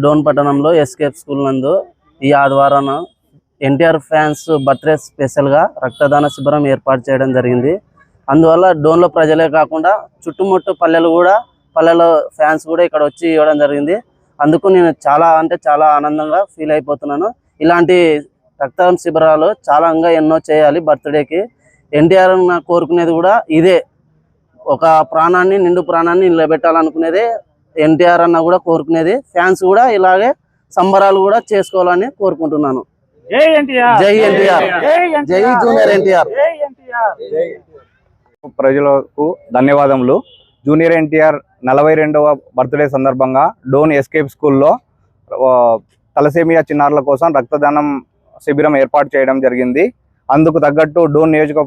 డోన్ పట్టణంలో escape school నందు ఈ ఆదివారం ఎన్టీఆర్ ఫ్యాన్స్ బర్త్డే స్పెషల్గా రక్తదాన శిబిరం ఏర్పాటు చేయడం జరిగింది. అందువల్ల డోన్లో ప్రజలే కాకుండా చుట్టుముట్టు పల్లెల ఫ్యాన్స్ కూడా ఇక్కడ వచ్చి ఇవ్వడం జరిగింది. అందుకు నేను చాలా ఆనందంగా ఫీల్ అయిపోతున్నాను. ఇలాంటి రక్తదాన శిబిరాలు ఎన్నో చేయాలి. బర్త్డేకి ఎన్టీఆర్ కోరుకునేది కూడా ఇదే, ఒక నిండు ప్రాణాన్ని నిలబెట్టాలనుకునేదే ఎన్టీఆర్ అన్న కూడా కోరుకునేది. ఫ్యాన్స్ కూడా ఇలాగే సంబరాలు కూడా చేసుకోవాలని కోరుకుంటున్నాను. జై ఎన్టీఆర్, జై ఎన్టీఆర్, జై జూనియర్ ఎన్టీఆర్. ప్రజలకు ధన్యవాదములు. జూనియర్ ఎన్టీఆర్ 42వ బర్త్డే సందర్భంగా డోన్ ఎస్కేప్ స్కూల్లో తలసేమియా చిన్నారుల కోసం రక్తదానం శిబిరం ఏర్పాటు చేయడం జరిగింది. అందుకు తగ్గట్టు డోన్ నియోజక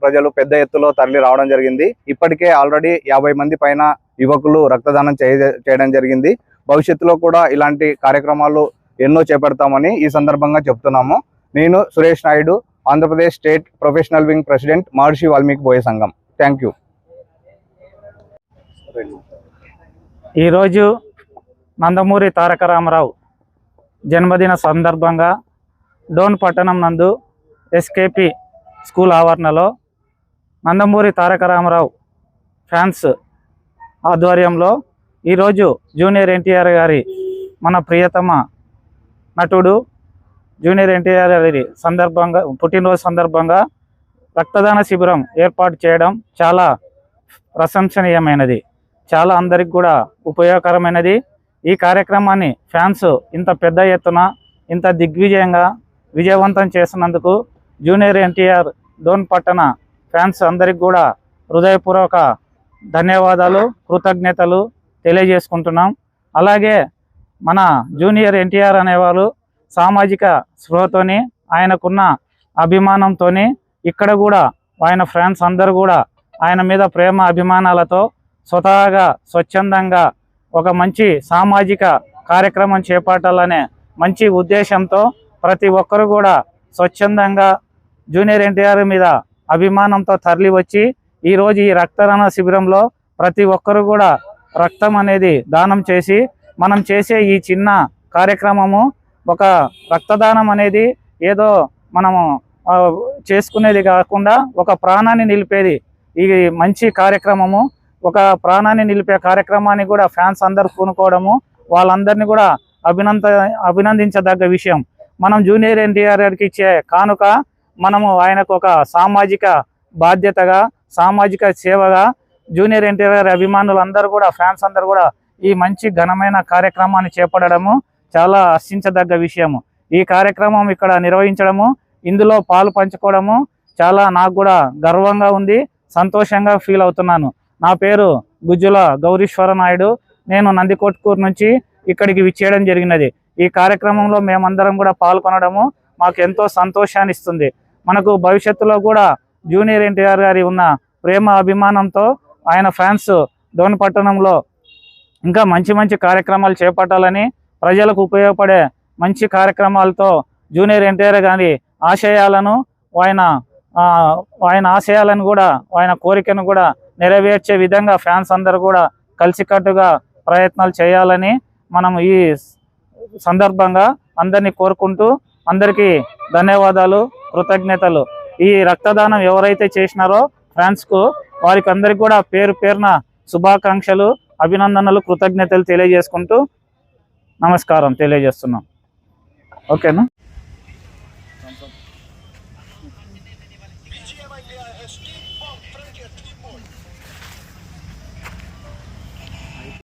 ప్రజలు పెద్ద ఎత్తులో తరలి రావడం జరిగింది. ఇప్పటికే ఆల్రెడీ 50 మంది పైన యువకులు రక్తదానం చేయడం జరిగింది. భవిష్యత్తులో కూడా ఇలాంటి కార్యక్రమాలు ఎన్నో చేపడతామని ఈ సందర్భంగా చెప్తున్నాము. నేను Suresh Naidu, Andhra Pradesh state professional wing president, Maharshi Valmiki Boya సంఘం. Thank you. ఈరోజు నందమూరి తారక రామారావు జన్మదిన సందర్భంగా డోన్ పట్టణం నందు ఎస్కేపీ స్కూల్ ఆవరణలో నందమూరి తారక రామారావు ఫ్యాన్స్ ఆధ్వర్యంలో ఈరోజు జూనియర్ ఎన్టీఆర్ గారి మన ప్రియతమ నటుడు జూనియర్ ఎన్టీఆర్ గారి పుట్టినరోజు సందర్భంగా రక్తదాన శిబిరం ఏర్పాటు చేయడం చాలా ప్రశంసనీయమైనది, చాలా అందరికి కూడా ఉపయోగకరమైనది. ఈ కార్యక్రమాన్ని ఫ్యాన్స్ ఇంత పెద్ద ఎత్తున ఇంత దిగ్విజయంగా విజయవంతం చేసినందుకు జూనియర్ ఎన్టీఆర్ డోన్ పట్టణ ఫ్యాన్స్ అందరికి కూడా హృదయపూర్వక ధన్యవాదాలు, కృతజ్ఞతలు తెలియజేసుకుంటున్నాం. అలాగే మన జూనియర్ ఎన్టీఆర్ అనేవారు సామాజిక స్పృహతోని, ఆయనకున్న అభిమానంతో ఇక్కడ కూడా ఆయన ఫ్యాన్స్ అందరూ కూడా ఆయన మీద ప్రేమ అభిమానాలతో స్వతహాగా స్వచ్ఛందంగా ఒక మంచి సామాజిక కార్యక్రమం చేపట్టాలనే మంచి ఉద్దేశంతో ప్రతి ఒక్కరు కూడా స్వచ్ఛందంగా జూనియర్ ఎన్టీఆర్ మీద అభిమానంతో తరలి వచ్చి ఈరోజు ఈ రక్తదాన శిబిరంలో ప్రతి ఒక్కరు కూడా రక్తం అనేది దానం చేసి, మనం చేసే ఈ చిన్న కార్యక్రమము ఒక రక్తదానం అనేది ఏదో మనము చేసుకునేది కాకుండా ఒక ప్రాణాన్ని నిలిపేది ఈ మంచి కార్యక్రమము. ఒక ప్రాణాన్ని నిలిపే కార్యక్రమాన్ని కూడా ఫ్యాన్స్ అందరు పూనుకోవడము, వాళ్ళందరినీ కూడా అభినందించదగ్గ విషయం. మనం జూనియర్ ఎన్టీఆర్ గారికి ఇచ్చే కానుక మనము ఆయనకు ఒక సామాజిక బాధ్యతగా, సామాజిక సేవగా జూనియర్ ఎన్టీఆర్ అభిమానులందరూ కూడా ఫ్యాన్స్ అందరూ కూడా ఈ మంచి ఘనమైన కార్యక్రమాన్ని చేపట్టడము చాలా హర్షించదగ్గ విషయము. ఈ కార్యక్రమం ఇక్కడ నిర్వహించడము, ఇందులో పాలు పంచుకోవడము నాకు కూడా గర్వంగా ఉంది, సంతోషంగా ఫీల్ అవుతున్నాను. నా పేరు గుజ్జుల గౌరీశ్వర నాయుడు. నేను నందికొట్కూరు నుంచి ఇక్కడికి విచ్చేయడం జరిగినది. ఈ కార్యక్రమంలో మేమందరం కూడా పాల్గొనడము మాకు ఎంతో సంతోషాన్ని ఇస్తుంది. మనకు భవిష్యత్తులో కూడా జూనియర్ ఎన్టీఆర్ గారి ఉన్న ప్రేమ అభిమానంతో ఆయన ఫ్యాన్స్ డోన్ పట్టణంలో ఇంకా మంచి కార్యక్రమాలు చేపట్టాలని, ప్రజలకు ఉపయోగపడే మంచి కార్యక్రమాలతో జూనియర్ ఎన్టీఆర్ గారి ఆశయాలను ఆయన ఆశయాలను కూడా, ఆయన కోరికను కూడా నెరవేర్చే విధంగా ఫ్యాన్స్ అందరూ కూడా కలిసికట్టుగా ప్రయత్నాలు చేయాలని మనం ఈ సందర్భంగా అందరినీ కోరుకుంటూ అందరికీ ధన్యవాదాలు, కృతజ్ఞతలు. ఈ రక్తదానం ఎవరైతే చేసినారో ఫ్యాన్స్కు వారికి అందరికి కూడా పేరున శుభాకాంక్షలు, అభినందనలు, కృతజ్ఞతలు తెలియజేసుకుంటూ నమస్కారం తెలియజేస్తున్నాం. ఓకేనా?